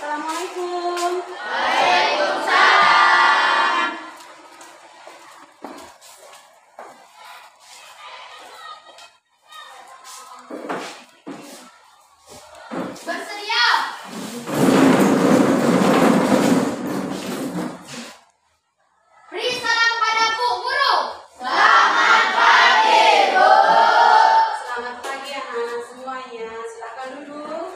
Assalamualaikum. Waalaikumsalam. Bersedia. Beri salam pada Bu Guru. Selamat pagi, Bu. Selamat pagi anak-anak semuanya. Silakan duduk.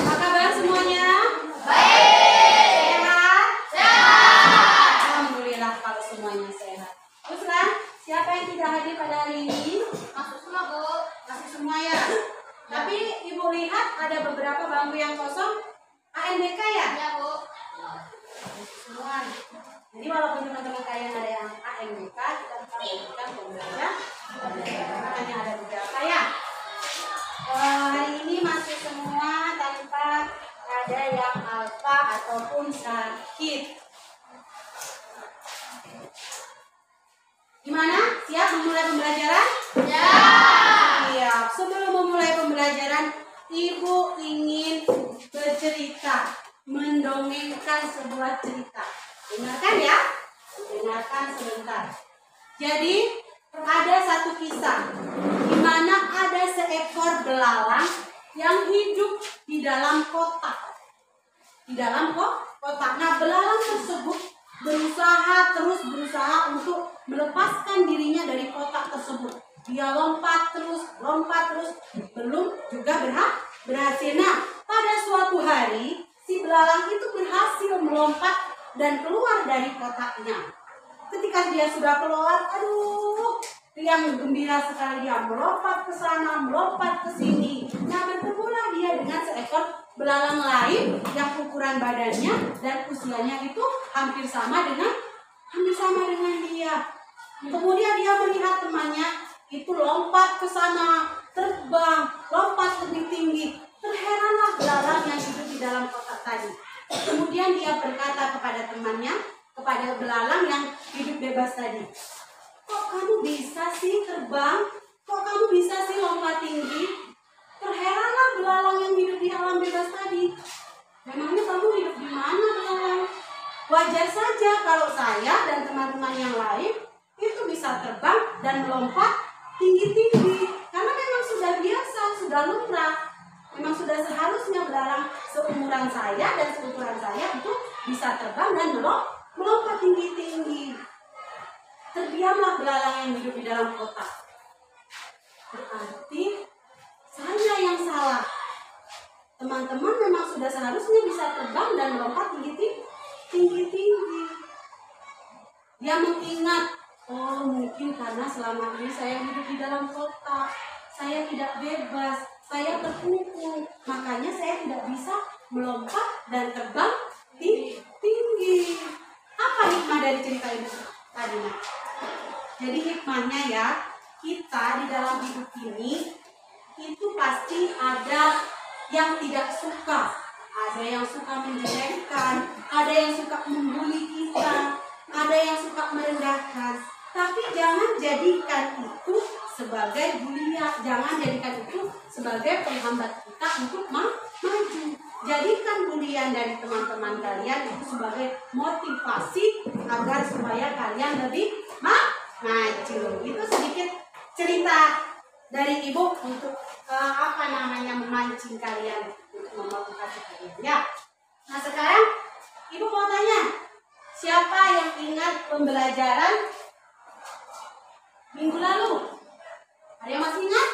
Apa kabar semuanya? Baik. Sehat? Sehat. Alhamdulillah kalau semuanya sehat. Teruslah, siapa yang tidak hadir pada hari ini? Masuk semua, Bu. Masih semua ya. Tapi Ibu lihat ada beberapa bangku yang kosong. ANBK ya? Ya, Bu. Semua. Jadi walaupun teman-teman kalian ada yang ANBK, kita tetap memberikan pembelajaran. Makanya ada beberapa ya. Hari ini masih semua tanpa ada yang alfa ataupun sakit. Gimana? Siap memulai pembelajaran? Ya. Siap. Sebelum memulai pembelajaran, Ibu ingin bercerita, mendongengkan sebuah cerita. Dengarkan ya? Dengarkan sebentar. Jadi, ada satu kisah di mana ada seekor belalang yang hidup di dalam kotak. Di dalam kotak. Nah, belalang tersebut berusaha untuk melepaskan dirinya dari kotak tersebut. Dia lompat terus, belum juga berhasil. Nah, pada suatu hari si belalang itu berhasil melompat dan keluar dari kotaknya. Ketika dia sudah keluar, aduh, dia gembira sekali, dia melompat ke sana, melompat ke sini. Nah, bertemulah dia dengan seekor belalang lain yang ukuran badannya dan usianya itu hampir sama dengan dia. Kemudian dia melihat temannya itu lompat ke sana, terbang, lompat lebih tinggi. Terheranlah belalang yang hidup di dalam kotak tadi. Kemudian dia berkata kepada temannya, kepada belalang yang hidup bebas tadi, "Kok kamu bisa sih terbang? Kok kamu bisa sih lompat tinggi?" Terheranlah belalang yang hidup di alam bebas tadi. "Memangnya kamu hidup di mana, belalang? Wajar saja kalau saya dan teman-teman yang lain itu bisa terbang dan melompat tinggi-tinggi. Karena memang sudah biasa, sudah lumrah. Memang sudah seharusnya belalang seumuran saya dan seukuran saya itu bisa terbang dan melompat tinggi-tinggi." Terdiamlah belalang yang hidup di dalam kotak. Berarti saya yang salah. Teman-teman memang sudah seharusnya bisa terbang dan melompat tinggi-tinggi. Dia mengingat, oh mungkin karena selama ini saya hidup di dalam kotak, saya tidak bebas, saya terkungkung, makanya saya tidak bisa melompat dan terbang tinggi. Apa hikmah dari cerita ini tadi? Jadi hikmahnya ya, kita di dalam hidup ini itu pasti ada yang tidak suka, ada yang suka menjelekkan, ada yang suka membuli kita, ada yang suka merendahkan. Tapi jangan jadikan itu sebagai bulian, jangan jadikan itu sebagai penghambat kita untuk maju. Jadikan bulian dari teman-teman kalian itu sebagai motivasi agar supaya kalian lebih maju. Itu sedikit cerita dari Ibu untuk memancing kalian, untuk memotivasi kalian ya. Nah sekarang Ibu mau tanya, siapa yang ingat pembelajaran minggu lalu? Ada yang masih ingat?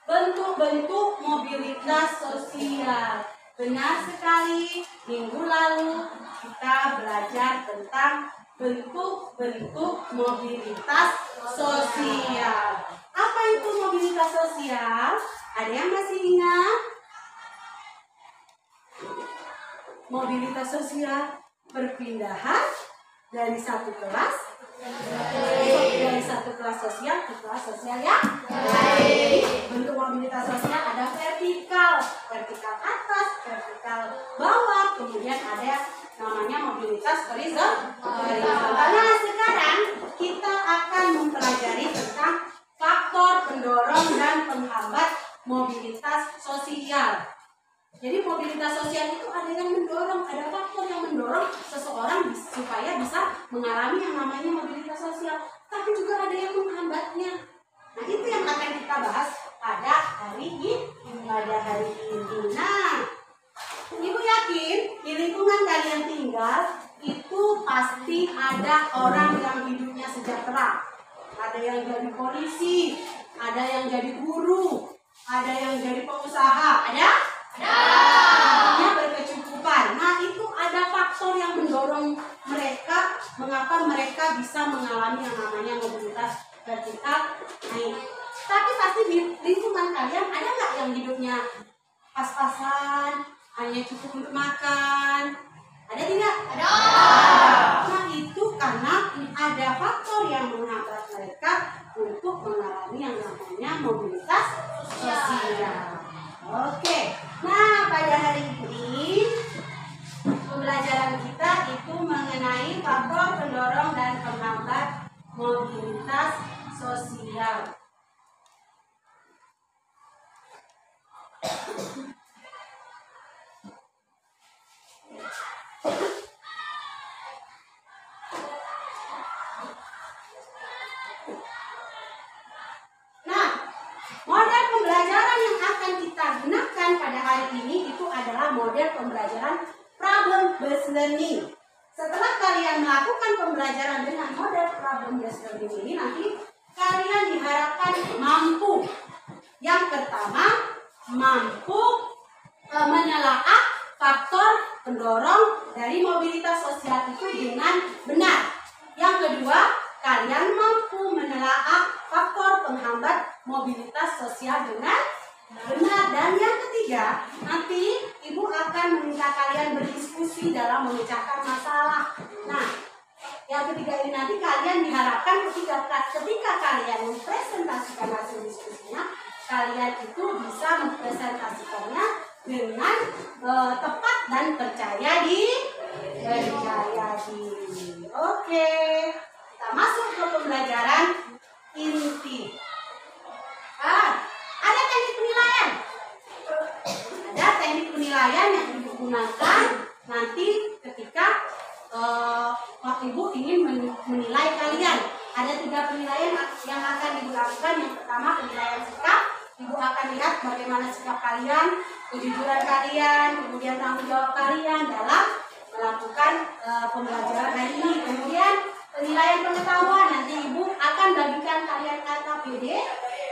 Bentuk-bentuk mobilitas sosial. Benar sekali, minggu lalu kita belajar tentang bentuk-bentuk mobilitas sosial. Apa itu mobilitas sosial? Ada yang masih ingat? Mobilitas sosial perpindahan dari satu kelas sosial ke kelas sosial yang lain. Bentuk mobilitas sosial ada vertikal atas, vertikal bawah, kemudian ada namanya mobilitas horizontal. Nah sekarang kita akan mempelajari tentang faktor pendorong mobilitas sosial. Jadi mobilitas sosial itu ada yang mendorong, ada faktor yang mendorong seseorang supaya bisa mengalami yang namanya mobilitas sosial, tapi juga ada yang menghambatnya. Nah, itu yang akan kita bahas pada hari ini. Nah, Ibu yakin di lingkungan kalian tinggal itu pasti ada orang yang hidupnya sejahtera. Ada yang jadi polisi, ada yang jadi guru, ada yang jadi pengusaha, ada? Hidupnya berkecukupan. Nah, itu ada faktor yang mendorong mereka, mengapa mereka bisa mengalami yang namanya mobilitas vertikal naik. Tapi pasti di lingkungan kalian ada nggak yang hidupnya pas-pasan, hanya cukup untuk makan? Ada tidak? Ada. Nah, itu karena ada faktor yang menghambat mereka untuk mengalami yang namanya mobilitas sosial. Oke, nah pada hari ini pembelajaran kita itu mengenai faktor pendorong dan penghambat mobilitas sosial. Model pembelajaran yang akan kita gunakan pada hari ini itu adalah model pembelajaran problem based learning. Setelah kalian melakukan pembelajaran dengan model problem based learning ini, nanti kalian diharapkan mampu. Yang pertama, mampu menelaah faktor pendorong dari mobilitas sosial itu dengan benar. Yang kedua, kalian mampu menelaah faktor penghambat mobilitas sosial dengan benar. Dan yang ketiga, nanti Ibu akan meminta kalian berdiskusi dalam memecahkan masalah. Nah, yang ketiga ini nanti kalian diharapkan ketika kalian mempresentasikan hasil diskusinya, kalian itu bisa mempresentasikannya dengan tepat dan percaya diri. Oke, kita masuk ke pembelajaran inti. Ada teknik penilaian. Ada teknik penilaian yang digunakan nanti ketika Ibu ingin menilai kalian. Ada 3 penilaian yang akan Ibu lakukan. Yang pertama, penilaian sikap. Ibu akan lihat bagaimana sikap kalian, kejujuran kalian, kemudian tanggung jawab kalian dalam melakukan pembelajaran hari ini. Kemudian penilaian pengetahuan, nanti Ibu akan bagikan kalian KKPD.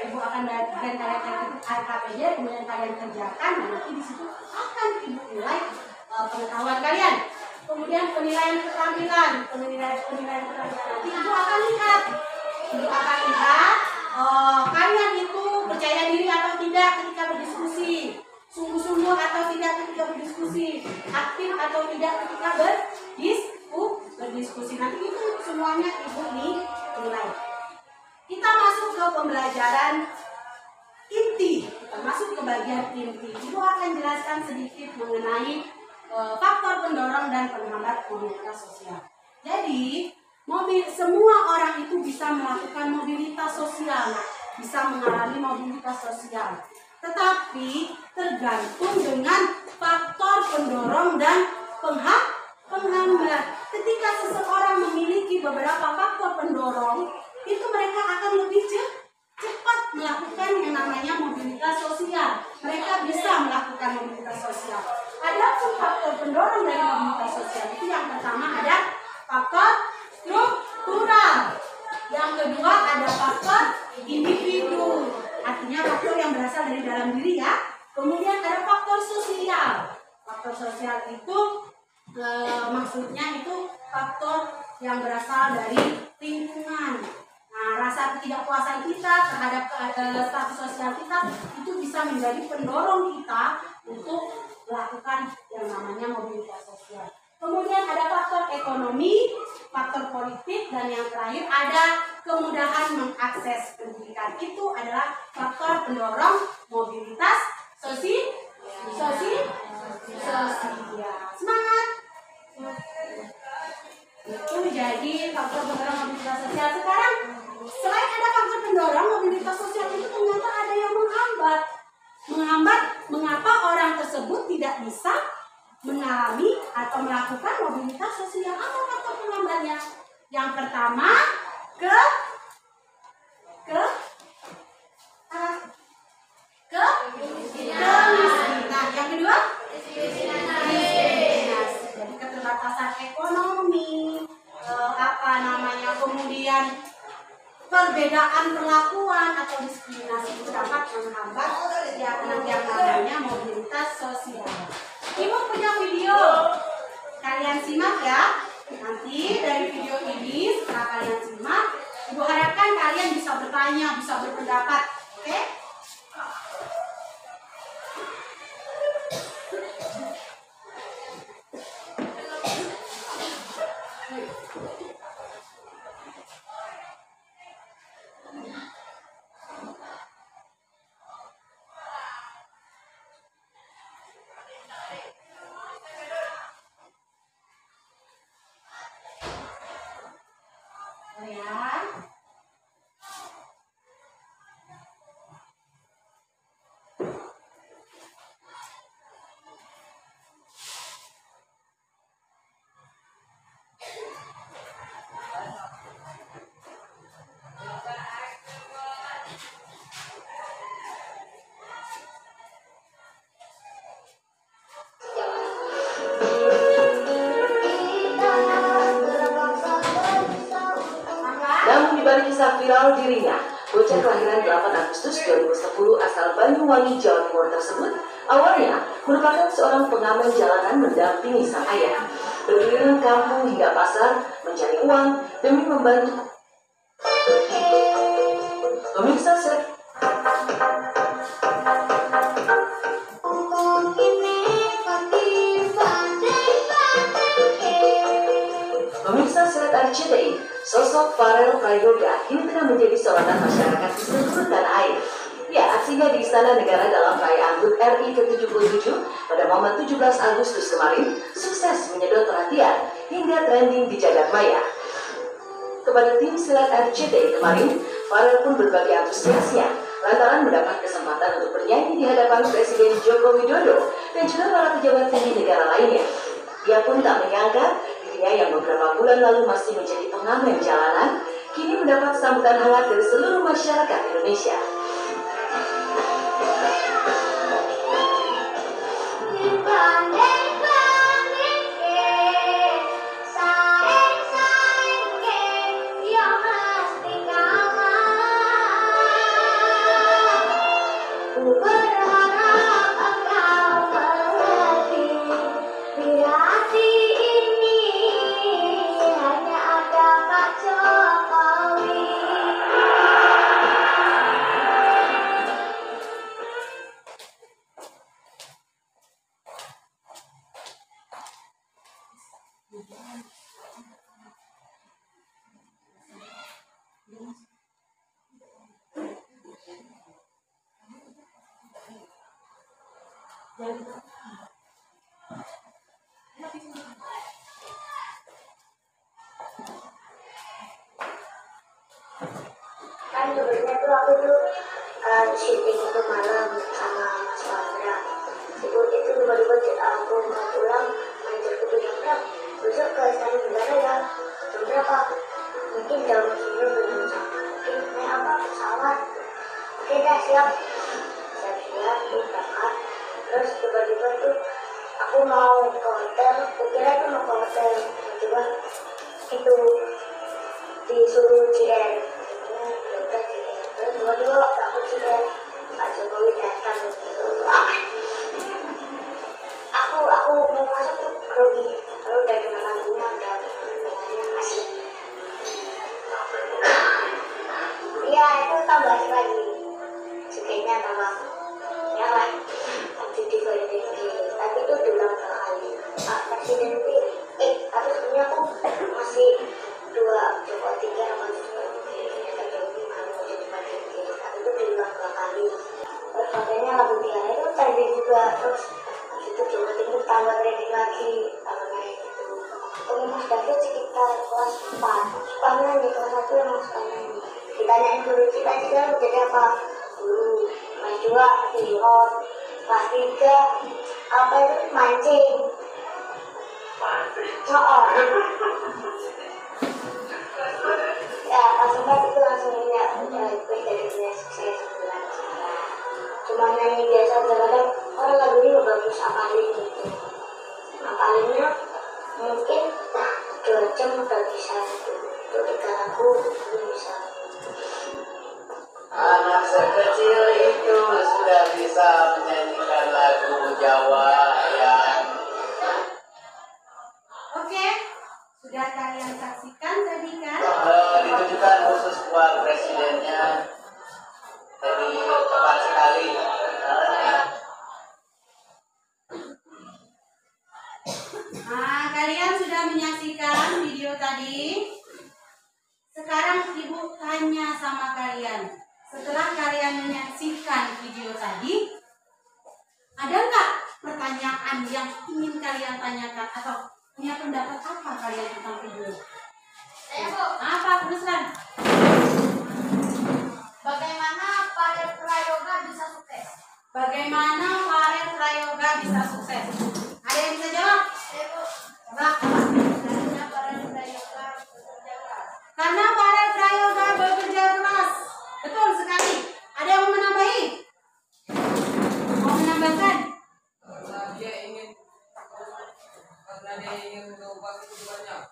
Ibu akan bagikan kalian KKPD, kemudian kalian kerjakan, dan nanti di situ akan Ibu nilai pengetahuan kalian. Kemudian penilaian keterampilan, penilaian keterampilan nanti Ibu akan lihat. Kalian itu percaya diri atau tidak ketika berdiskusi, sungguh-sungguh atau tidak ketika berdiskusi, aktif atau tidak ketika berdiskusi. Nanti itu semuanya Ibu nilai. Kita masuk ke pembelajaran inti. Kita masuk ke bagian inti. Ibu akan jelaskan sedikit mengenai faktor pendorong dan penghambat mobilitas sosial. Jadi, semua orang itu bisa melakukan mobilitas sosial, bisa mengalami mobilitas sosial. Tetapi tergantung dengan faktor pendorong dan penghambat. Ketika seseorang memiliki beberapa faktor pendorong, itu mereka akan lebih cepat melakukan yang namanya mobilitas sosial. Mereka bisa melakukan mobilitas sosial. Adapun faktor pendorong dari mobilitas sosial itu yang pertama ada faktor struktural. Yang kedua ada faktor individu. Artinya faktor yang berasal dari dalam diri ya. Kemudian ada faktor sosial. Faktor sosial itu maksudnya itu faktor yang berasal dari lingkungan. Nah, rasa ketidakpuasan kita terhadap status sosial kita itu bisa menjadi pendorong kita untuk melakukan yang namanya mobilitas sosial. Kemudian ada faktor ekonomi, faktor politik, dan yang terakhir ada kemudahan mengakses pendidikan. Itu adalah faktor pendorong mobilitas sosial. Semangat! Itu jadi faktor pendorong mobilitas sosial. Sekarang selain ada faktor pendorong mobilitas sosial itu ternyata ada yang menghambat. Mengapa orang tersebut tidak bisa mengalami atau melakukan mobilitas sosial? Apa faktor penghambatnya? Yang pertama, kemiskinan. Yang kedua, diskriminasi. Jadi keterbatasan ekonomi, kemudian perbedaan perlakuan atau diskriminasi itu dapat menghambat yang namanya mobilitas sosial. Ibu punya video, kalian simak ya. Nanti dari video ini setelah kalian simak, Ibu harapkan kalian bisa bertanya, bisa berpendapat, oke? Kalian Namun dibalik kisah viral dirinya, bocah kelahiran 8 Agustus 2010 asal Banyuwangi, Jawa Timur tersebut awalnya merupakan seorang pengamen jalanan mendampingi sang ayah, berkeliling kampung hingga pasar mencari uang demi membantu. Pemirsa Serat RCTI, sosok Farel Prayoga kini tengah menjadi sorotan masyarakat di seluruh tanah air. Ya, aksinya di Istana Negara dalam perayaan HUT RI ke-77 pada momen 17 Agustus kemarin sukses menyedot perhatian hingga trending di jagat maya. Kepada tim Serat RCTI kemarin, Farel pun berbagi antusiasnya lantaran mendapat kesempatan untuk bernyanyi di hadapan Presiden Joko Widodo dan juga para pejabat tinggi negara lainnya. Ia pun tak menyangka dirinya yang beberapa bulan lalu masih menjadi pengamen jalanan, kini mendapat sambutan hangat dari seluruh masyarakat Indonesia. Kan sebenarnya tuh aku tuh syuting itu malam sama Mas Wandra. Itu tiba-tiba aku mau pulang, anjir ke jam berapa? Besok ke Istana Negara ya. Jam berapa? Mungkin jam 9 belum sampai. Mungkin naik apa? Pesawat. Oke dah, siap. Siap-siap tuh berangkat. Terus tiba-tiba tuh aku mau ke hotel. Kukira itu mau ke hotel. Tiba-tiba itu disuruh CR. Terus tiba-tiba waktu aku CR, Pak Jokowi datang. Aku mau masuk tuh grogi. Lalu dari lagunya udah dengannya asik. Iya, itu tambah lagi. Sekayaknya tambah. Ya lah, lanjut di tapi itu diulang kali. Pak Presiden itu, tapi sebenarnya aku masih 2 3 sama itu diulang 2 kali. Terus makanya lagu Tiara itu trending juga. Terus itu Jawa Timur tambah trending lagi, tambah naik gitu. Mas David sekitar kelas 4 suka nyanyi, kelas 1 emang suka nyanyi. Ditanyain dulu cita-cita mau jadi apa, guru. Kelas 2 jihad. Kelas 3 apa itu mancing. Oh. Ya pas 4 itu langsung lihat ikut jadi dunia sukses bulan sekarang. Cuma nyanyi biasa kadang orang lagunya bagus apalin gitu. Apalinnya mungkin 2 jam udah bisa gitu. Untuk 3 lagu belum bisa. Anak sekecil itu sudah bisa menyanyikan lagu Jawa yang Oke, sudah kalian saksikan tadi kan? ditujukan khusus buat presidennya. Jadi tepat sekali. Nah, kalian sudah menyaksikan video tadi. Sekarang Ibu tanya sama kalian. Setelah kalian menyaksikan video tadi, ada nggak pertanyaan yang ingin kalian tanyakan atau punya pendapat apa kalian tentang video? Saya Bu, Apa, Ruslan? bagaimana para prayoga bisa sukses? Bagaimana Faret Prayoga bisa sukses? Ada yang bisa jawab? Saya Bu, Coba. karena para prayoga bekerja keras. Karena para prayoga bekerja keras. Betul sekali. Ada yang mau menambahi? Mau menambahkan?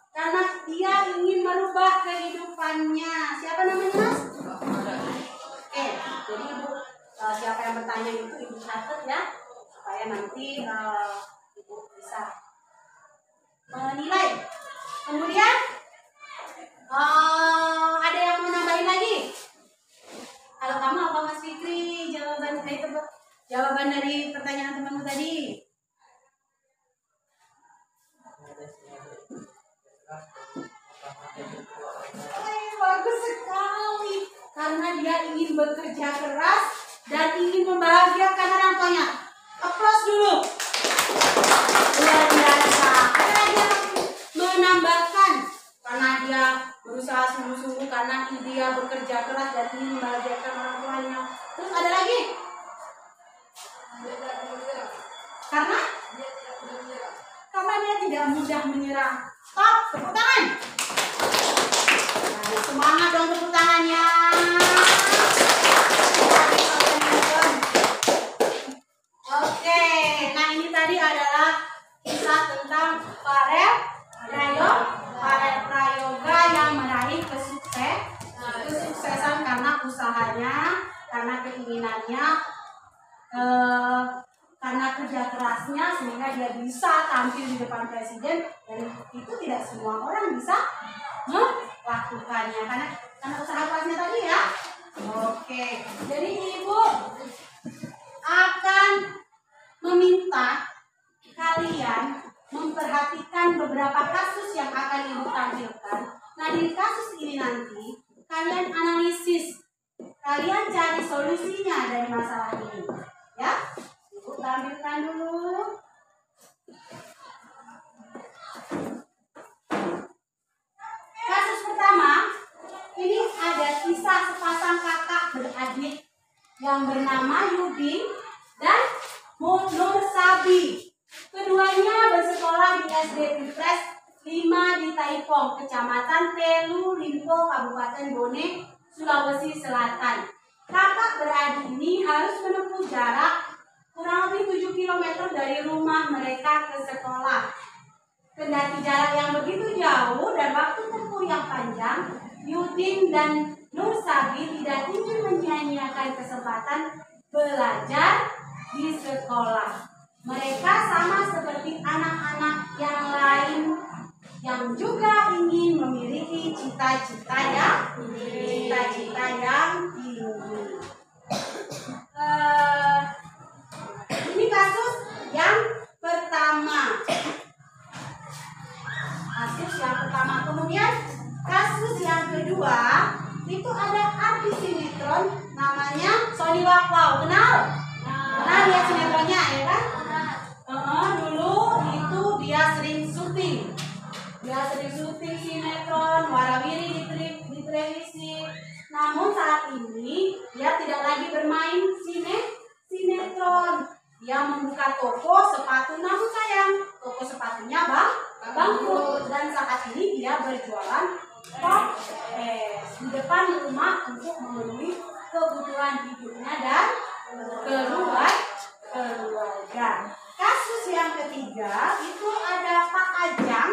Karena dia ingin merubah kehidupannya. Siapa namanya, Mas? Oke, jadi Ibu, siapa yang bertanya itu Ibu catat ya, supaya nanti Ibu bisa menilai. Kemudian ada yang mau nambahin lagi? Kalau kamu apa, Mas Fikri? Jawaban dari pertanyaan temanmu tadi. Bagus sekali. Karena dia ingin bekerja keras dan ingin membahagiakan orang tuanya. Aplaus dulu. Luar biasa. Ada lagi yang menambahkan karena dia berusaha sungguh-sungguh karena dia bekerja keras dan ingin membahagiakan orang tuanya. Terus ada lagi? Karena dia tidak mudah menyerah. Stop, tepuk tangan. Nah, semangat dong tepuk tangannya. Oke, nah ini tadi adalah kisah tentang Farel Prayoga yang meraih kesuksesan karena usahanya, karena keinginannya, karena kerja kerasnya sehingga dia bisa tampil di depan presiden, dan itu tidak semua orang bisa melakukannya karena usaha kerasnya tadi ya. Oke, jadi Ibu akan meminta kalian memperhatikan beberapa kasus yang akan Ibu tampilkan. Nah, di kasus ini nanti kalian analisis, kalian cari solusinya dari masalah ini, ya. Ibu tampilkan dulu. Kasus pertama, ini ada kisah sepasang kakak beradik yang bernama Yudin dan Nur Sabi. Keduanya bersekolah di SD Pilpres 5 di Taipong, Kecamatan Telu Limpo, Kabupaten Bone, Sulawesi Selatan. Kakak beradik ini harus menempuh jarak kurang lebih 7 km dari rumah mereka ke sekolah. Kendati jarak yang begitu jauh dan waktu tempuh yang panjang, Yudin dan Nur Sabi tidak ingin menyia-nyiakan kesempatan belajar di sekolah. Mereka sama seperti anak-anak yang lain yang juga ingin memiliki cita-cita yang tinggi. Ini kasus yang pertama. Kemudian kasus yang kedua itu ada artis sinetron namanya Sony Wakwau. Kenal lihat sinetronnya ya kan? Dulu itu dia sering syuting sinetron warawiri di televisi. Namun saat ini dia tidak lagi bermain memenuhi kebutuhan hidupnya dan keluarga. Kasus yang ketiga itu ada Pak Ajang.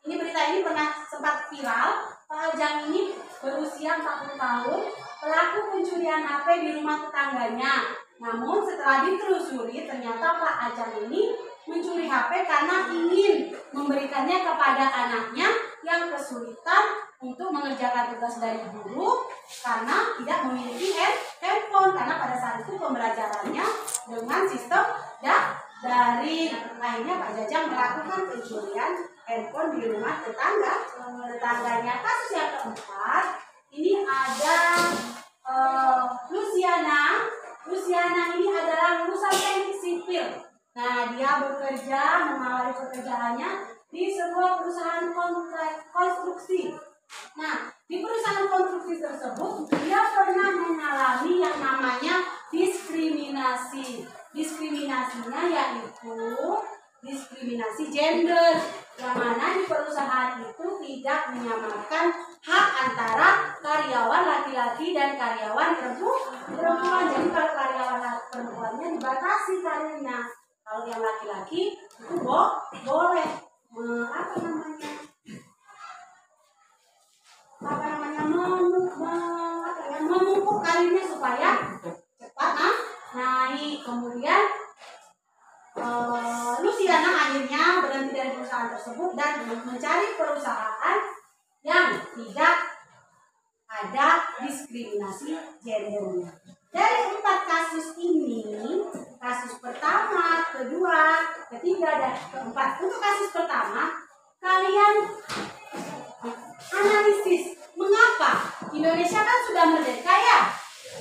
Ini berita ini pernah sempat viral. Pak Ajang ini berusia 40 tahun, pelaku pencurian HP di rumah tetangganya. Namun setelah ditelusuri ternyata Pak Ajang ini mencuri HP karena ingin memberikannya kepada anaknya yang kesulitan untuk mengerjakan tugas dari guru karena tidak memiliki handphone, karena pada saat itu pembelajarannya dengan sistem daring. Akhirnya Pak Jajang melakukan pencurian handphone di rumah tetangganya. Kasus yang keempat ini ada Luciana. Luciana ini adalah lulusan teknik sipil. Nah, dia mengawali pekerjaannya di sebuah perusahaan konstruksi. Nah, di perusahaan konstruksi tersebut dia pernah mengalami yang namanya diskriminasi. Diskriminasinya yaitu diskriminasi gender, yang mana di perusahaan itu tidak menyamakan hak antara karyawan laki-laki dan karyawan perempuan. Jadi kalau karyawan perempuannya dibatasi karirnya, kalau yang laki-laki itu boleh memupuk karirnya supaya cepat naik. Kemudian Luciana akhirnya berhenti dari perusahaan tersebut dan mencari perusahaan yang tidak ada diskriminasi gendernya. Dari 4 kasus ini, kasus pertama, kedua, ketiga, dan keempat. Untuk kasus pertama, kalian analisis mengapa Indonesia kan sudah merdeka ya?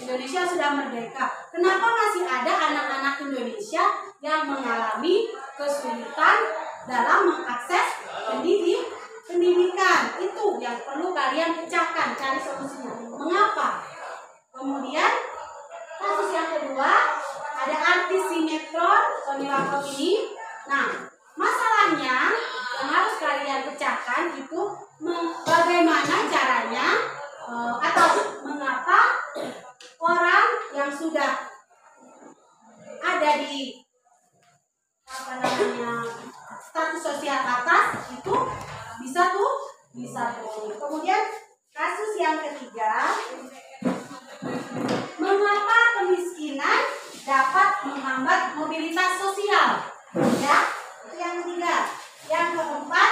Indonesia sudah merdeka. Kenapa masih ada anak-anak Indonesia yang mengalami kesulitan dalam mengakses pendidikan? Itu yang perlu kalian pecahkan, cari solusinya. Mengapa? Kemudian kasus yang kedua ada artis sinetron Sony Lakot ini. Nah, masalahnya yang harus kalian pecahkan itu bagaimana caranya atau mengapa orang yang sudah ada di status sosial atas itu bisa turun. Kemudian kasus yang ketiga, mengapa kemiskinan dapat menghambat mobilitas sosial? Ya, itu yang ketiga. Yang keempat,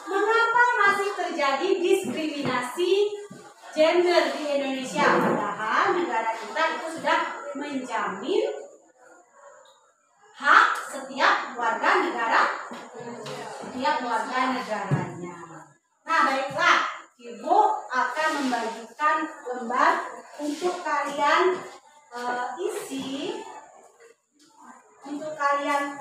mengapa masih terjadi diskriminasi gender di Indonesia? Padahal negara kita itu sudah menjamin hak setiap warga negaranya. Nah, baiklah, Ibu akan membagikan lembar untuk kalian isi, untuk kalian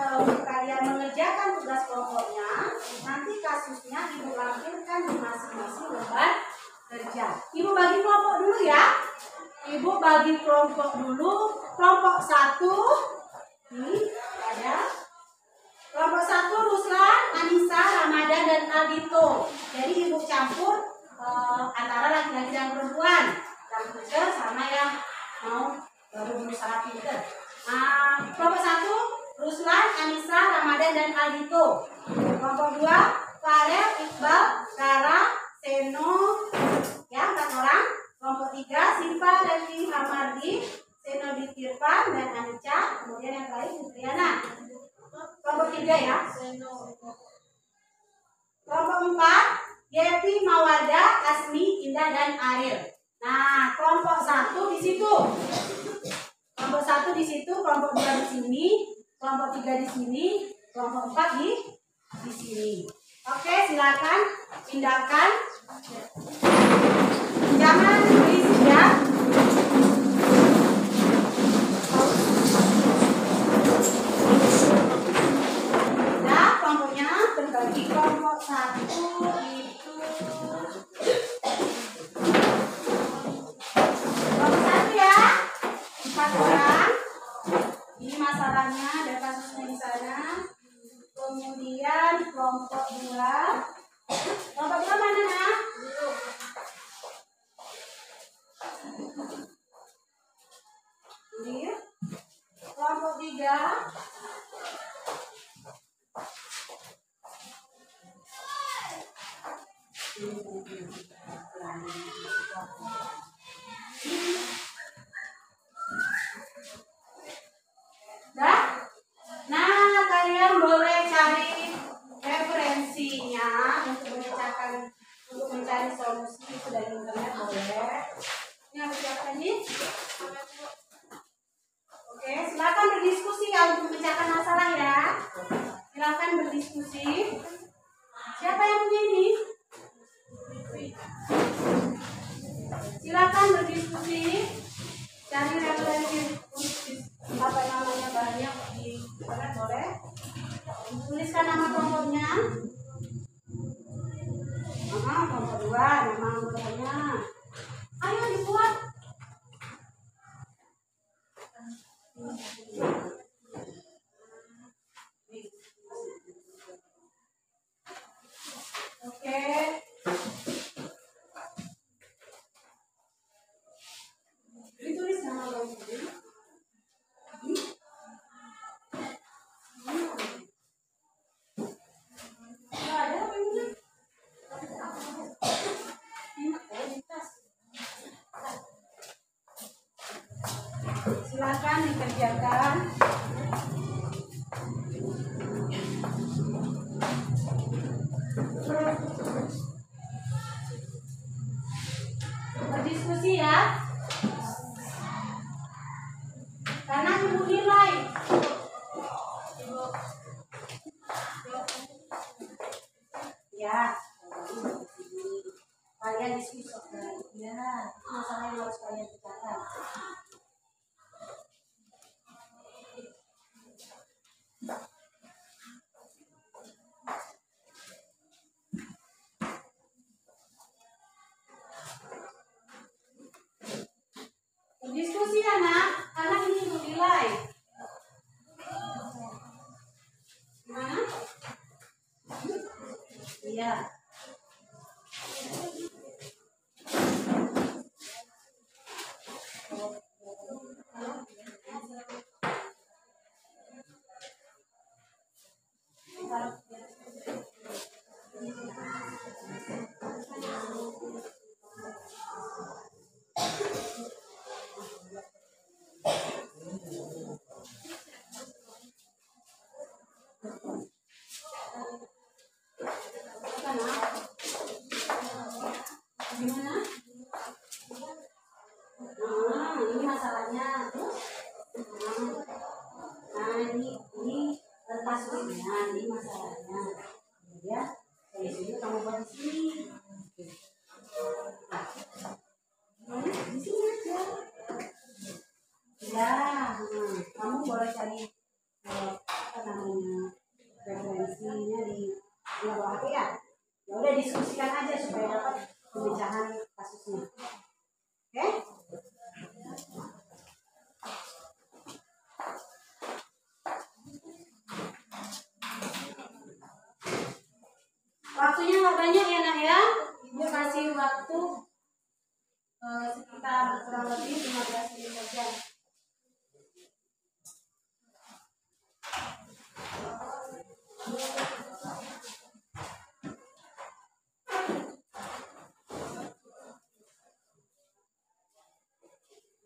mengerjakan tugas kelompoknya. Nanti kasusnya Ibu lampirkan di masing-masing lembar kerja. Ibu bagi kelompok dulu ya. Ibu bagi kelompok dulu. Kelompok 1 ini ada kelompok 1 Ruslan, Anissa, Ramadan, dan Aldito. Jadi Ibu campur antara laki-laki dan perempuan, yang pinter sama yang mau baru berusaha pinter. Kelompok 1 Ruslan, Anissa, Ramadan, dan Aldito. Kelompok 2 Farel, Iqbal, Rara, Seno, ya 4 orang. Kelompok 3 Siva, Devi, Hamardi, Seno, Tirfan, dan Anica. Kemudian yang lain Fitriana. Kelompok 3 ya. Kelompok 4 Yepi, Mawada, Asmi, Indah, dan Ariel. Nah, kelompok 1 di situ. Kelompok 1 di situ, kelompok 2 di sini, kelompok 3 di sini, kelompok 4 di sini. Oke, silakan pindahkan. Jangan berisik ya. Nah, kelompoknya terbagi. Kelompok 1 itu kelompok 1 ya, 4 orang. Ini masalahnya, ada kasusnya di sana. Kemudian kelompok 2. Kelompok 2 mana, Nak? berdiskusi. Siapa yang punya ini? Silakan berdiskusi. Cari referensi apa namanya banyak di internet boleh. Tuliskan nama kelompoknya. Kelompok 2, nama anggotanya. Ayo dibuat. Oke. Ditulis nama kelompoknya. Ada apa ini? Silakan dikerjakan. Berdiskusi ya. Karena ibu nilai. Ya. Kalian diskusi. Ya, masalah yang harus kalian bicarakan. Diskusi anak, karena ini menilai. Gimana? Iya. Gimana? Ini masalahnya. Ini kasusnya, ini masalahnya. Ya, dari sini kamu buat di sini. Di sini aja. Ya, kamu boleh cari apa namanya referensinya di bawah HP ya. Ya udah diskusikan aja supaya dapat pemecahan kasusnya. Oke? Waktunya nggak banyak ya nak ya. Ibu kasih waktu sekitar kurang lebih 15 menit saja.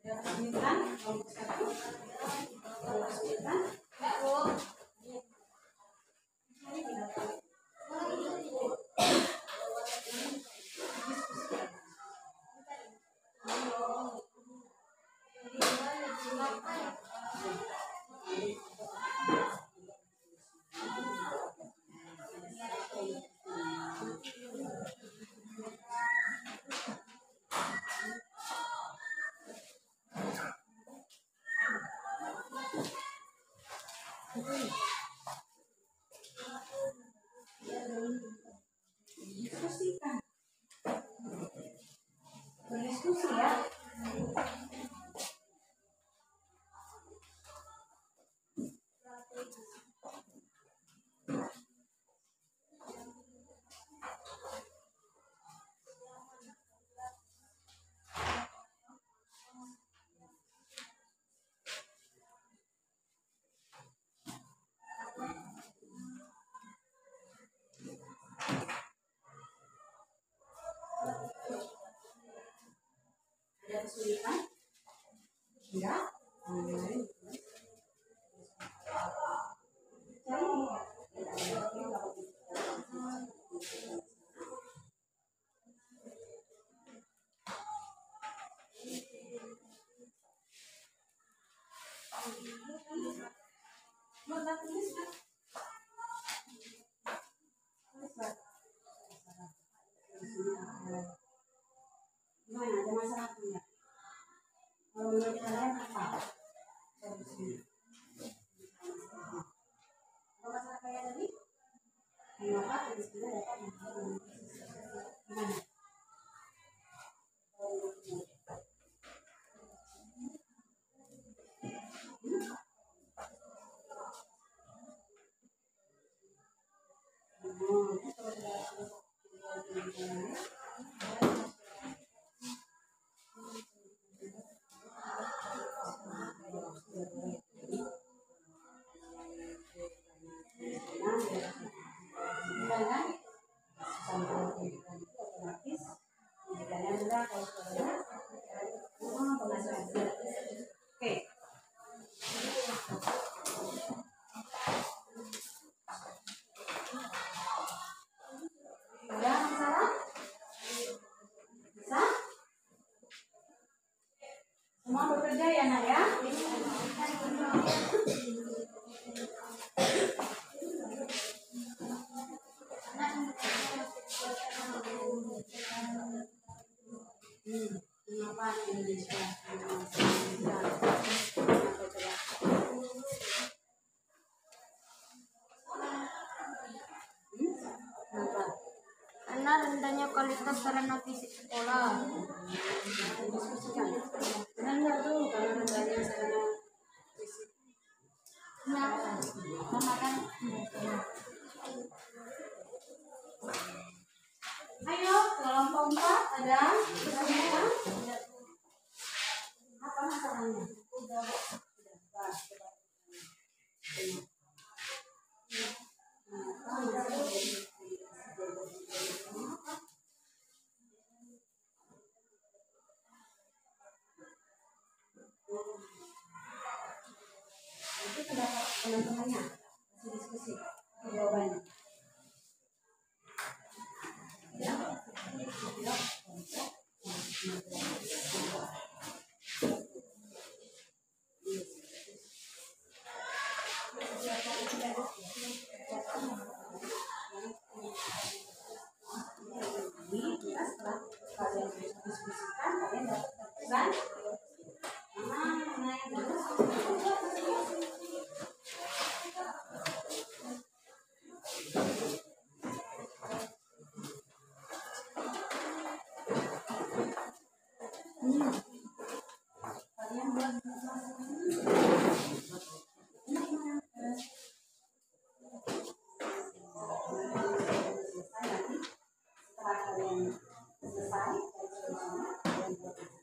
Udah kesulitan? Kelompok 1. Udah kesulitan? Diskusikan. Berdiskusi ya. Ada kesulitan? Enggak? Menurut kalian apa solusinya? Apa masalah kayak tadi? Mengapa kemiskinan dapat mempengaruhi gimana? Oke. Ada masalah? Bisa? Semua bekerja ya nak ya? Mengapa Indonesia? Karena rendahnya kualitas sarana fisik sekolah. Diskusikan. Benar nggak tuh karena rendahnya sarana fisik? Ya, karena kan Ayo, kelompok 4 ada pertanyaan? Apa masalahnya? Itu pendapat teman-temannya, masih diskusi jawabannya. Setelah kalian diskusikan, kalian dapat pesan mana yang bagus. Kalian buat selesai nanti setelah kalian selesai kalian buat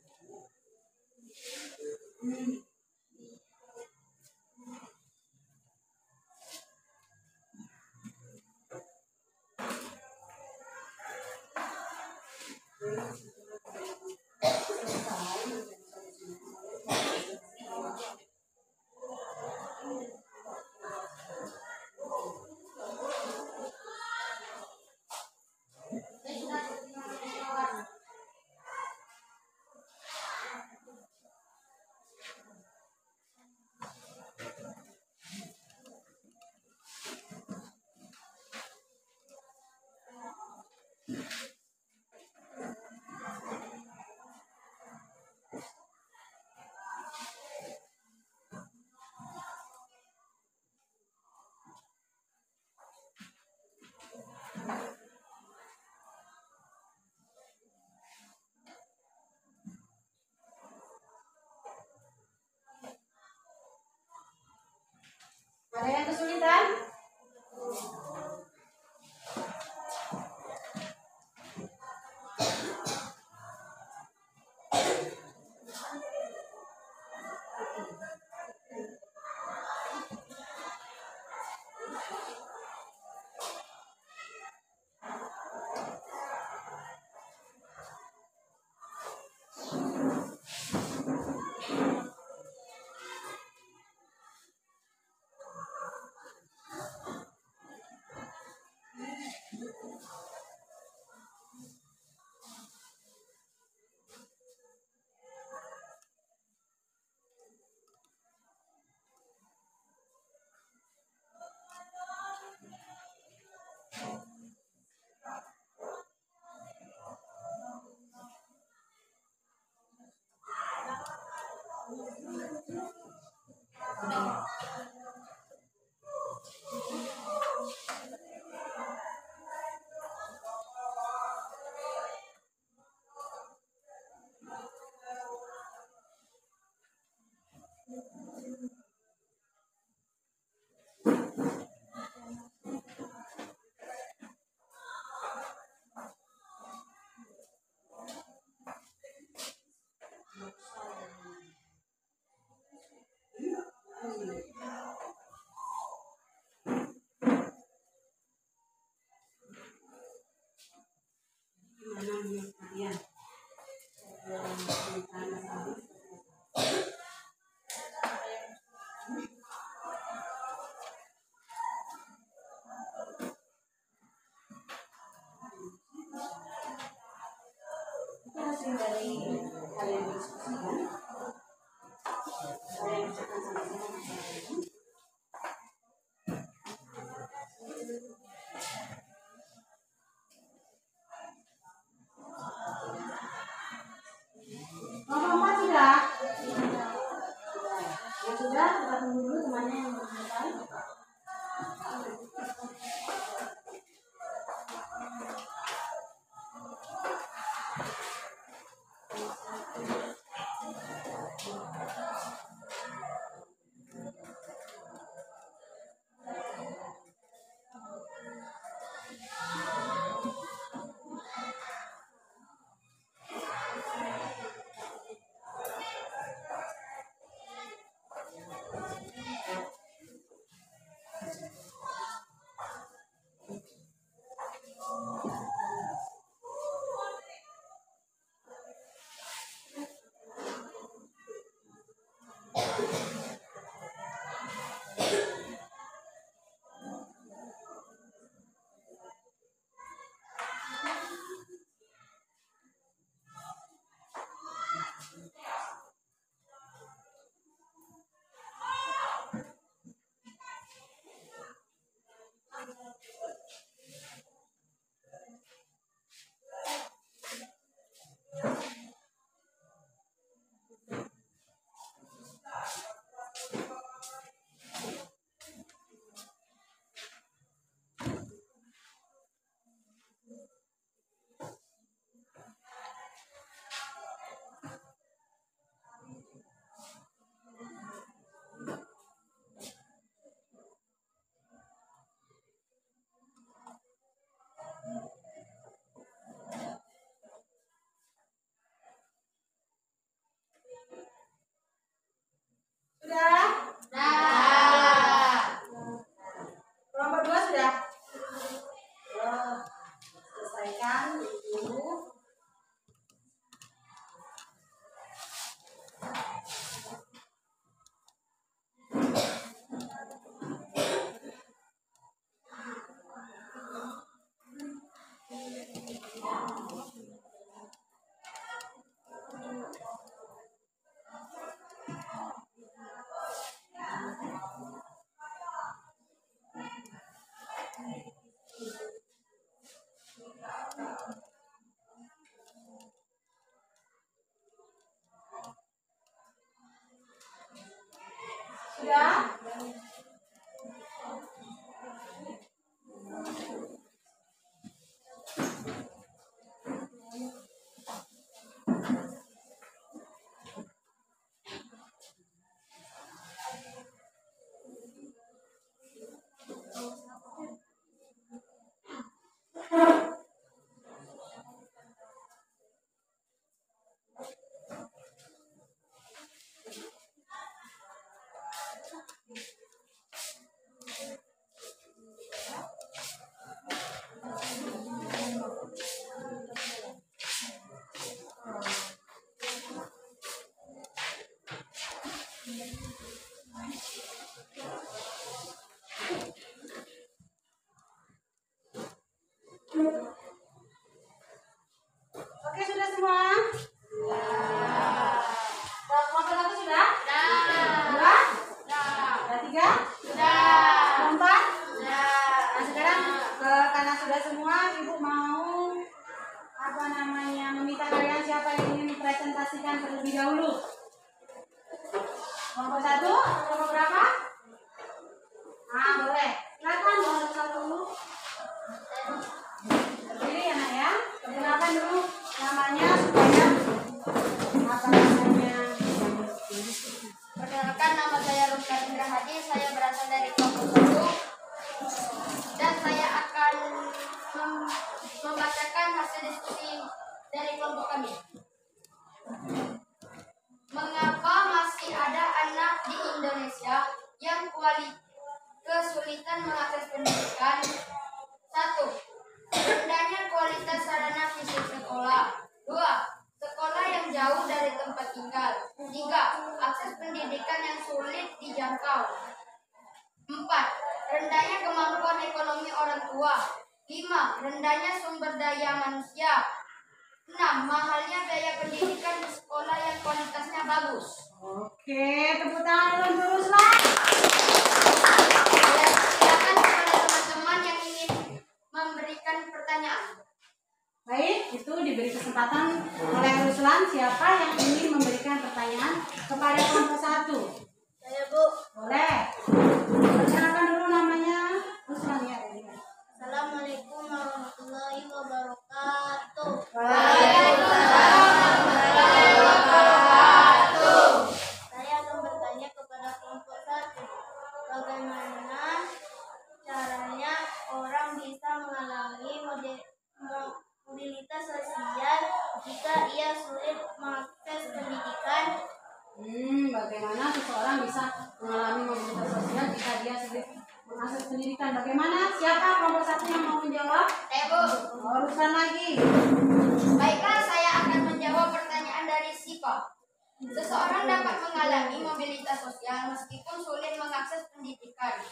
Saya bacakan sama-sama. Nomor 4 sudah? Yang sudah, kita tunggu dulu temannya yang berdepan. Sudah? Nomor 2 sudah? Selesaikan dulu. Sudah? Oke, sudah semua? Kelompok 1 sudah? Dua? Sudah 3? Kelompok 4? Nah, sekarang karena sudah semua, Ibu mau meminta kalian siapa yang ingin mempresentasikan terlebih dahulu. Kelompok 1 atau kelompok berapa? Nah, boleh. Silakan kelompok 1 dulu. Berdiri ya, Nak ya. Perkenalkan dulu namanya supaya apa namanya. Perkenalkan, nama saya Ruslan Indra Hadi, saya berasal dari kelompok 1 dan saya akan membacakan hasil diskusi dari kelompok kami. Mengapa masih ada anak di Indonesia yang kesulitan mengakses pendidikan? 1. Rendahnya kualitas sarana fisik sekolah. 2. Sekolah yang jauh dari tempat tinggal. 3. Akses pendidikan yang sulit dijangkau. 4. Rendahnya kemampuan ekonomi orang tua. 5. Rendahnya sumber daya manusia. 6. Mahalnya biaya pendidikan di sekolah yang kualitasnya bagus. Oke, tepuk tangan untuk Ruslan. Dan silakan kepada teman-teman yang ingin memberikan pertanyaan. Baik, itu diberi kesempatan oleh Ruslan. Siapa yang ingin memberikan pertanyaan kepada kelompok 1? Saya Bu. Boleh. Perkenalkan dulu namanya. Ruslan ya. Assalamualaikum warahmatullahi wabarakatuh. Saya akan bertanya kepada kelompok 1. Bagaimana caranya orang bisa mengalami mobilitas sosial jika ia sulit mengakses pendidikan? Bagaimana seseorang bisa mengalami mobilitas sosial jika dia sulit mengakses pendidikan? Bagaimana? Siapa kelompok 1 yang mau menjawab? Saya Bu. Ruslan lagi. Baiklah, saya akan menjawab pertanyaan dari Sipa. Seseorang dapat mengalami mobilitas sosial meskipun sulit mengakses pendidikan.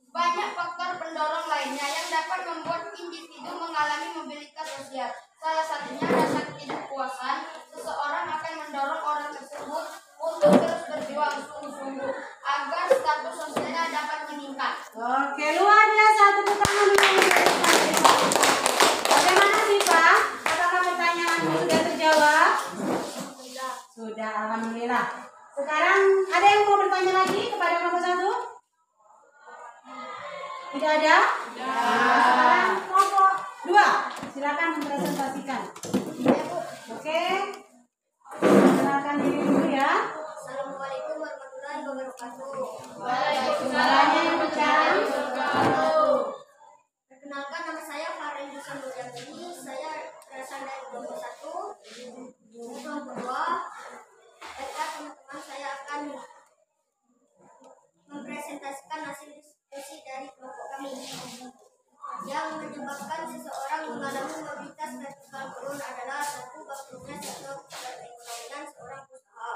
Banyak faktor pendorong lainnya yang dapat membuat individu mengalami mobilitas sosial. Salah satunya rasa ketidakpuasan. Seseorang akan mendorong orang tersebut untuk terus berjuang sungguh-sungguh agar status sosialnya dapat meningkat. Oke, luar biasa. Tepuk tangan dulu. Bagaimana sih Pak? Apakah pertanyaanmu sudah terjawab? Sudah, alhamdulillah. Sekarang ada yang mau bertanya lagi kepada kelompok 1? Tidak ada? Sekarang kelompok 2. Silakan mempresentasikan. Oke. Silakan diri dulu ya. Assalamualaikum warahmatullahi wabarakatuh. Suaranya yang kencang. Perkenalkan, nama saya Farel Dusan Dojatri. Saya berasal dari kelompok 1. Kelompok 2. Baiklah teman-teman, saya akan mempresentasikan hasil diskusi dari kelompok kami. Yang menyebabkan seseorang mengalami mobilitas vertikal turun adalah: 1. Bangkrutnya sektor perekonomian seorang usaha.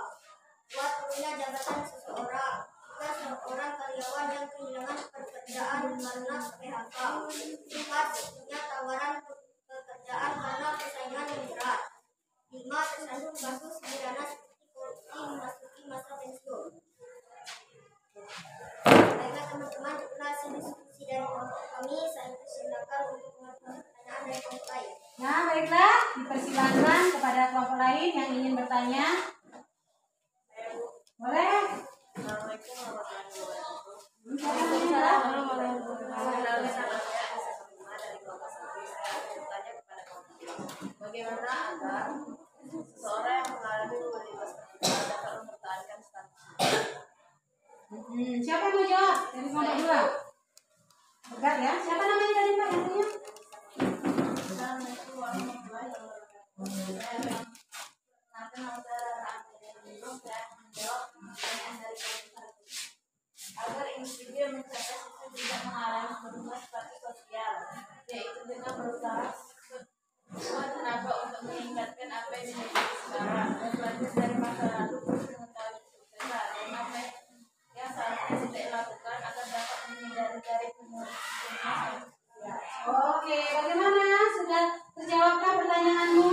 2. Turunnya jabatan seseorang. 3. Seorang karyawan yang kehilangan pekerjaan karena PHK. 4. Tingginya tawaran pekerjaan karena persaingan yang berat. 5. Tersandung kasus pidana seperti korupsi memasuki masa pensiun. Baiklah teman-teman, itulah hasil diskusi dari kelompok kami. Saya persilakan untuk mengajukan pertanyaan dari kelompok lain. Nah, baiklah. Dipersilakan kepada kelompok lain yang ingin bertanya. Boleh. Assalamualaikum warahmatullahi wabarakatuh. Waalaikumsalam. Bagaimana agar seseorang yang mengalami mobilitas vertikal dapat mempertahankan statusnya? Siapa yang mau jawab dari kelompok 2? Enggak ya? Siapa namanya dari Pak yang punya? Assalamualaikum warahmatullahi wabarakatuh. Nama saya Andrea. Saya menjawab pertanyaan dari kelompok 1. Agar individu yang mencapai itu tidak mengalami mobilitas sosial, yaitu dengan berusaha sekuat tenaga untuk meningkatkan apa yang dimiliki sekarang dan belajar dari masa lalu untuk mengetahui kesuksesan dan apa yang seharusnya tidak dilakukan agar dapat menghindari dari penyelesaian sosial. Oke, bagaimana? Sudah terjawabkah pertanyaanmu?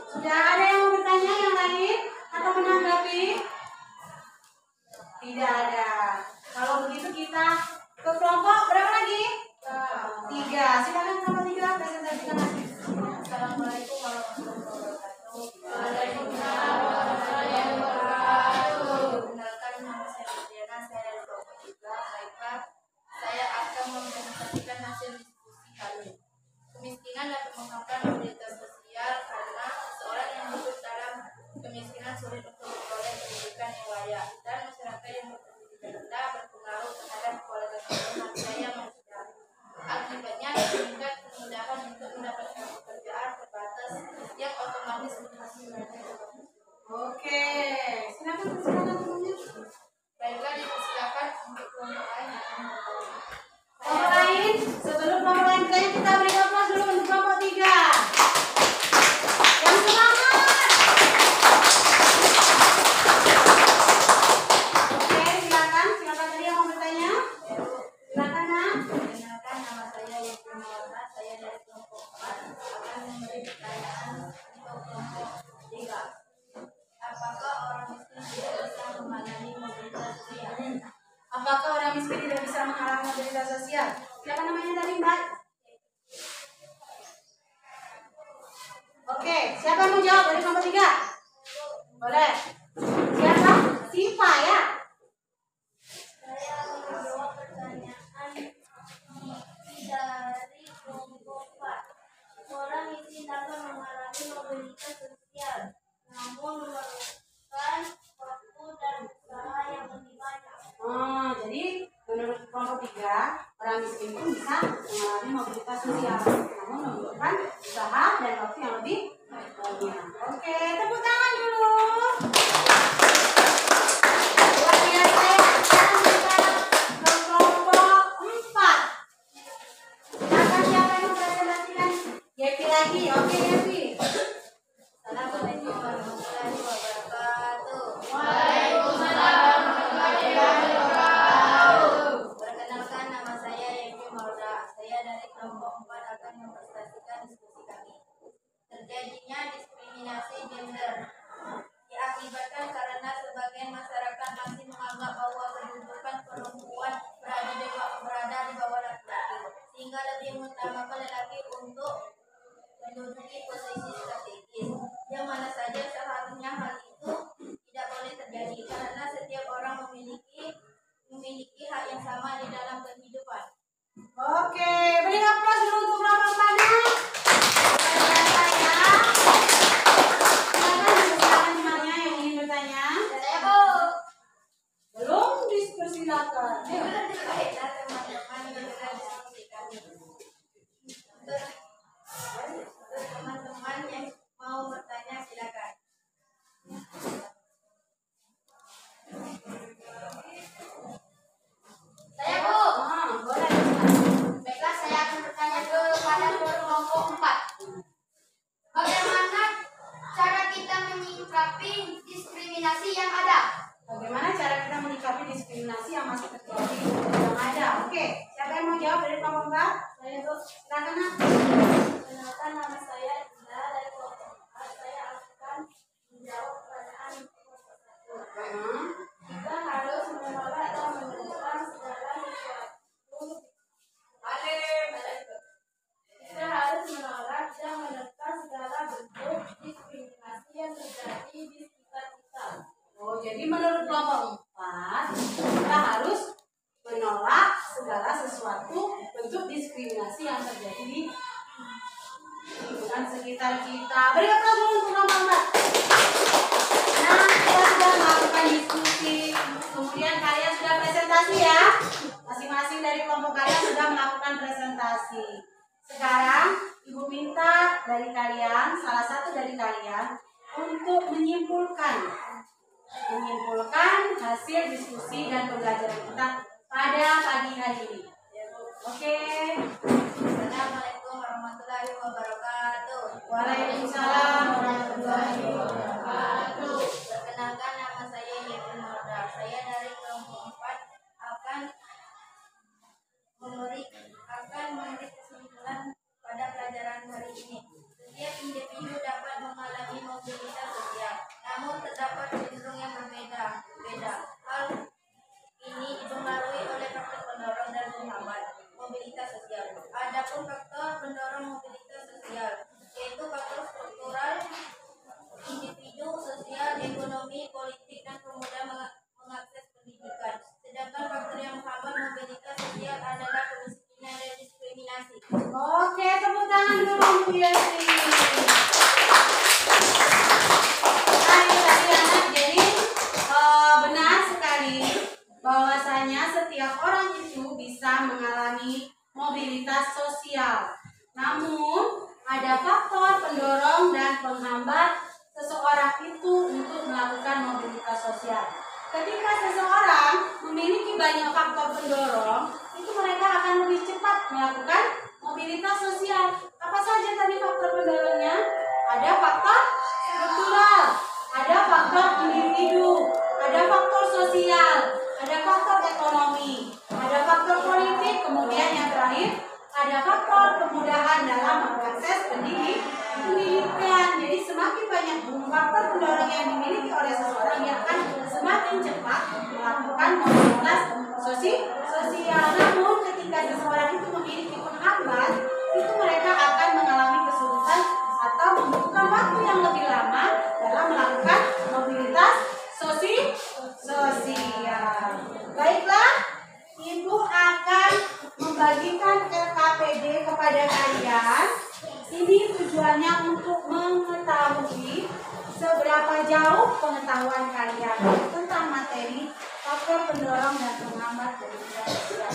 Sudah ada yang mau bertanya yang lain atau menanggapi? Tidak ada. Kalau begitu kita ke kelompok berapa lagi? 3. Silakan kelompok 3 presentasikan hasil. Assalamualaikum warahmatullahi wabarakatuh. Waalaikumsalam warahmatullahi wabarakatuh. Perkenalkan, nama saya Diana, saya dari kelompok 3. Baiklah, saya akan mempresentasikan hasil diskusi kami. Kemiskinan dapat menyebabkan mobilitas sosial karena seorang yang hidup dalam kemiskinan sulit untuk memperoleh pendidikan yang layak, dan masyarakat yang berpendidikan rendah berpengaruh terhadap kualitas sumber daya manusia. Akibatnya meningkat kemudahan untuk mendapatkan Siapa namanya tadi, Mbak? Oke, siapa yang mau jawab dari kelompok 3? Boleh. Siapa? Siva ya. Saya menjawab pertanyaan dari kelompok 4. Orang miskin dapat mengalami mobilitas sosial, namun memerlukan waktu dan usaha yang lebih banyak. Oh, jadi menurut kelompok 3, orang miskin pun bisa mengalami mobilitas sosial, namun membutuhkan usaha dan waktu yang lebih banyak. Oke, tepuk tangan dulu. Luar biasa. Sekarang kita ke kelompok 4. Siapa yang mempresentasikan? Yepi lagi. Oke, Yepi. Assalamualaikum warahmatullahi wabarakatuh. Waalaikumsalam warahmatullahi wabarakatuh. Perkenalkan, nama saya Yepi Maulda. Saya dari kelompok 4 akan mempresentasikan diskusi kami. Terjadinya diskriminasi gender diakibatkan karena sebagian masyarakat masih menganggap bahwa kedudukan perempuan berada di bawah laki-laki, sehingga lebih mengutamakan lelaki untuk menduduki posisi strategis. Yang mana saja seharusnya hal itu tidak boleh terjadi karena setiap orang memiliki hak yang sama di dalam kehidupan. Oke, beri aplaus dulu untuk kelompok-kelompoknya. Luar biasa ya. Silakan temannya yang ingin bertanya. Saya Bu. Belum dipersilakan. Baiklah teman-teman, mendengar diskusi kami. Untuk teman-teman yang mau bertanya silakan. Saya Bu. Boleh. Baiklah, saya akan bertanya kepada kelompok 4. Bagaimana cara kita menyikapi diskriminasi yang ada? Bagaimana cara kita menyikapi diskriminasi yang masih terjadi yang ada? Oke, siapa yang mau jawab dari kelompok 4? Saya tuh Silakan, Nak. kenalkan, nama saya Dinda dari kelompok 4. Saya akan menjawab pertanyaan kelompok 1. Kita harus menolak atau menekan segala sesuatu. Kita harus menolak dan menekan segala bentuk diskriminasi yang terjadi di sekitar kita. Oh, jadi menurut kelompok 4, kita harus menolak segala sesuatu bentuk diskriminasi yang terjadi di lingkungan sekitar kita. Beri aplaus dulu untuk kelompok 4. Nah, kita sudah melakukan diskusi, kemudian kalian sudah presentasi ya. Masing-masing dari kelompok kalian sudah melakukan presentasi. Sekarang Ibu minta dari kalian, salah satu dari kalian, untuk menyimpulkan hasil diskusi dan pembelajaran kita pada pagi hari ini. Oke. Assalamualaikum warahmatullahi wabarakatuh. Waalaikumsalam warahmatullahi wabarakatuh. Perkenalkan, nama saya Yepi Maulda. Saya dari kelompok 4 akan memberi kesimpulan pada pelajaran hari ini. Setiap individu dapat mengalami mobilitas sosial, namun terdapat cenderung yang berbeda. Hal ini dipengaruhi oleh faktor pendorong dan penghambat mobilitas sosial. Adapun faktor pendorong mobilitas sosial yaitu faktor struktural, individu, sosial, ekonomi, politik, dan kemudahan mengakses pendidikan. Sedangkan faktor yang menghambat mobilitas sosial adalah kemiskinan dan diskriminasi. Oke, tepuk tangan dulu Bu Yesi. Anak-anak, jadi benar sekali bahwasanya setiap orang itu bisa mengalami mobilitas sosial. Namun, ada faktor pendorong dan penghambat seseorang itu untuk melakukan mobilitas sosial. Ketika seseorang memiliki banyak faktor pendorong, itu mereka akan lebih cepat melakukan mobilitas sosial. Apa saja tadi faktor pendorongnya? Ada faktor struktural, ada faktor individu, ada faktor sosial, ada faktor ekonomi, ada faktor politik, kemudian yang terakhir ada faktor kemudahan dalam mengakses pendidikan. Jadi semakin banyak faktor pendorong yang dimiliki oleh seseorang, yang akan semakin cepat melakukan mobilitas sosial. Namun ketika seseorang itu saya tentang materi faktor pendorong dan penghambat Indonesia.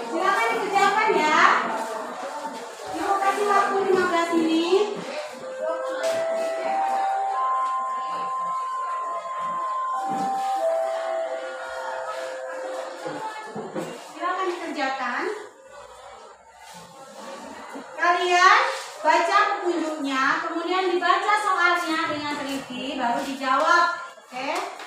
Silakan dikerjakan ya. Ibu kasih waktu 15 menit. Silakan dikerjakan. Kalian baca petunjuknya, kemudian dibaca soalnya dengan teliti, baru dijawab. Oke?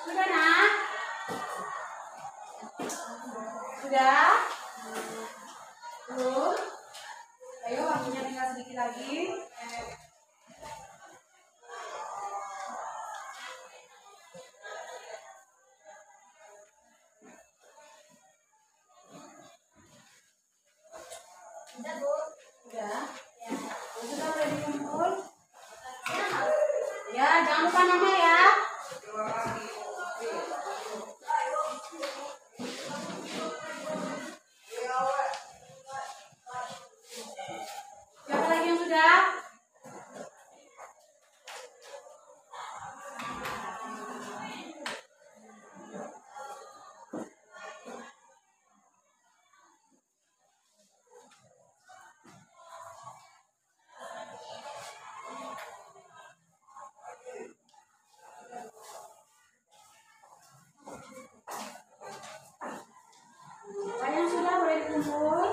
Sudah nak? Sudah? Belum? Ayo waktunya tinggal sedikit lagi. Sudah, Bu. Sudah? Sudah boleh dikumpul? Ya, jangan lupa nama ya. Siapa lagi yang sudah? Siapa yang sudah boleh dikumpul?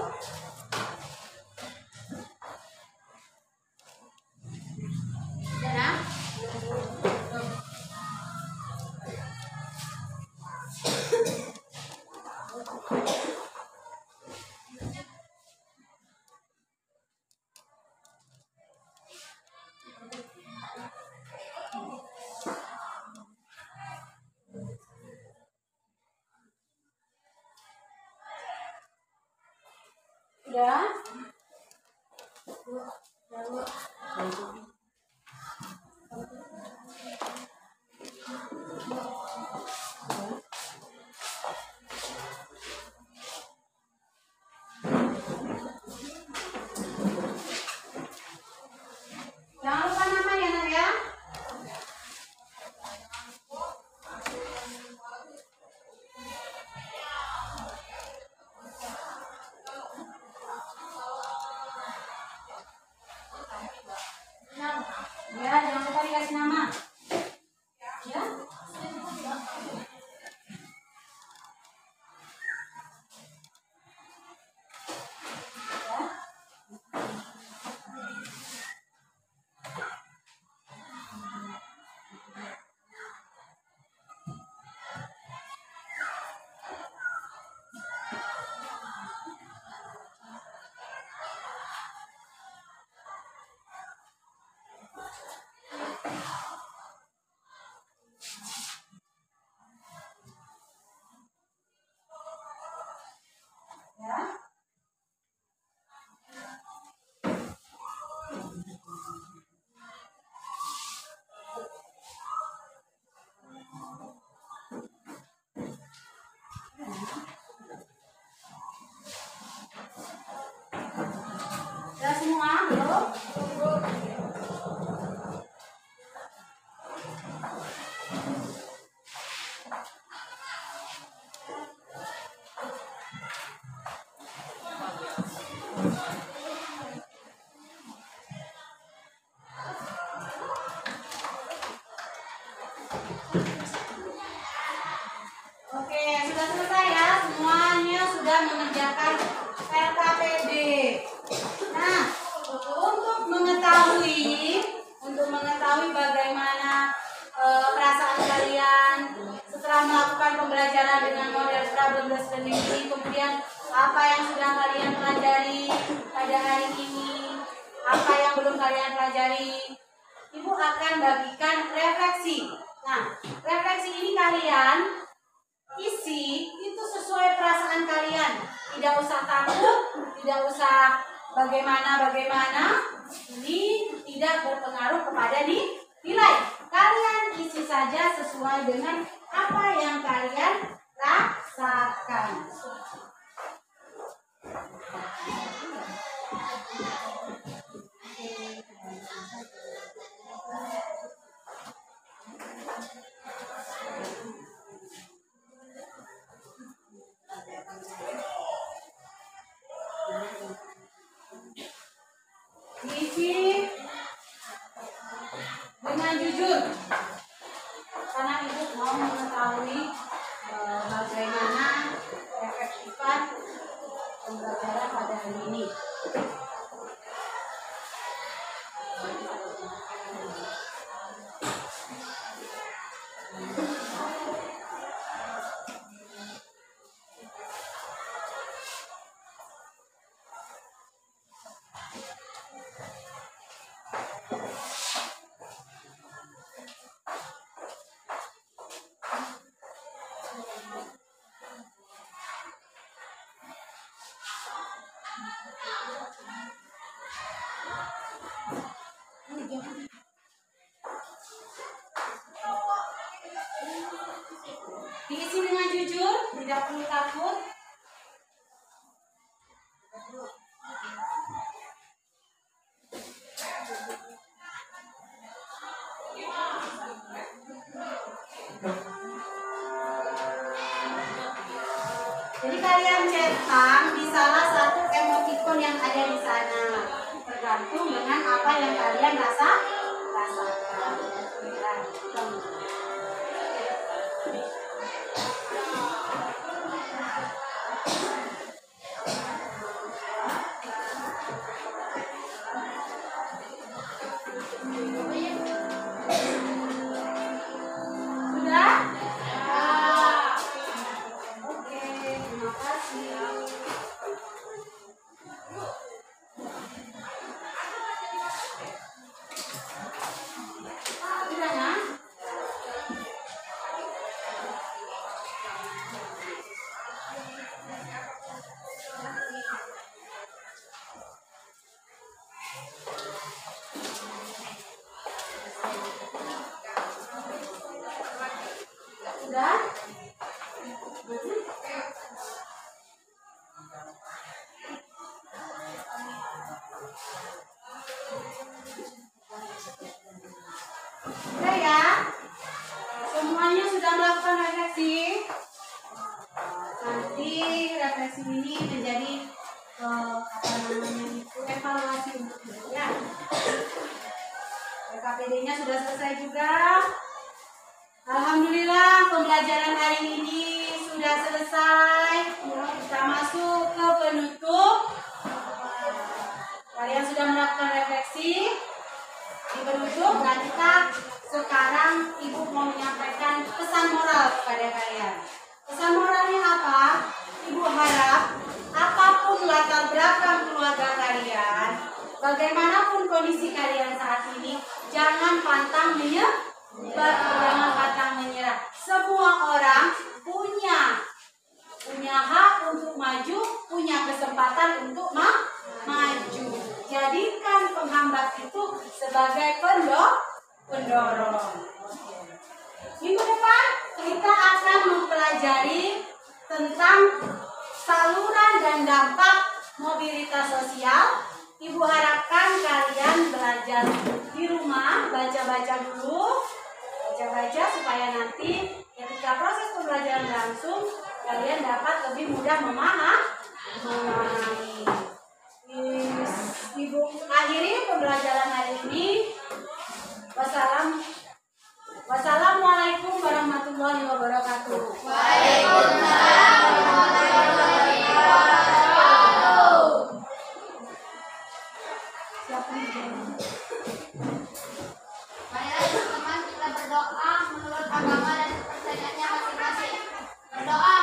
Sudah nak? Sudah? Jangan lupa nama ya nak ya. Ya, jangan lupa dikasih nama. Ya. Ya. Sudah semua belum? Oke, sudah selesai ya. Semuanya sudah mengerjakan LKPD. Nah, untuk mengetahui bagaimana perasaan kalian setelah melakukan pembelajaran dengan model problem based learning ini, kemudian apa yang sudah kalian pelajari pada hari ini, apa yang belum kalian pelajari, Ibu akan bagikan refleksi. Nah, refleksi ini kalian isi itu sesuai perasaan kalian. Tidak usah takut, tidak usah Bagaimana ini tidak berpengaruh kepada nilai. Kalian isi saja sesuai dengan apa yang kalian rasakan. Diisi dengan jujur, karena ibu mau mengetahui bagaimana efektifan pembelajaran pada hari ini. Diisi dengan jujur, tidak perlu takut. Jadi kalian cetak di salah satu emoticon yang ada di sana, tergantung dengan apa yang kalian rasakan. Sudah? Oke, terima kasih. Sudah ya? Sudah? Sudah ya? Semuanya sudah melakukan refleksi. Nanti refleksi ini menjadi evaluasi untuk kalian. KPD-nya sudah selesai juga. Alhamdulillah pembelajaran hari ini sudah selesai. Kita masuk ke penutup. Kalian sudah melakukan refleksi. Di penutup, dan kita sekarang ibu mau menyampaikan pesan moral kepada kalian. Pesan moralnya apa? Ibu harap apapun latar belakang keluarga kalian, bagaimanapun kondisi kalian saat ini, jangan pantang menyerah. Semua orang punya hak untuk maju, punya kesempatan untuk maju. Jadikan penghambat itu sebagai pendorong. Minggu depan kita akan mempelajari tentang saluran dan dampak mobilitas sosial. Ibu harapkan kalian belajar di rumah, baca-baca dulu, supaya nanti ketika proses pembelajaran langsung kalian dapat lebih mudah memahami. Ibu akhiri pembelajaran hari ini. Wassalamualaikum warahmatullahi wabarakatuh. Waalaikumsalam warahmatullahi wabarakatuh. Marilah teman-teman kita berdoa menurut agama dan kepercayaannya masing-masing. Berdoa.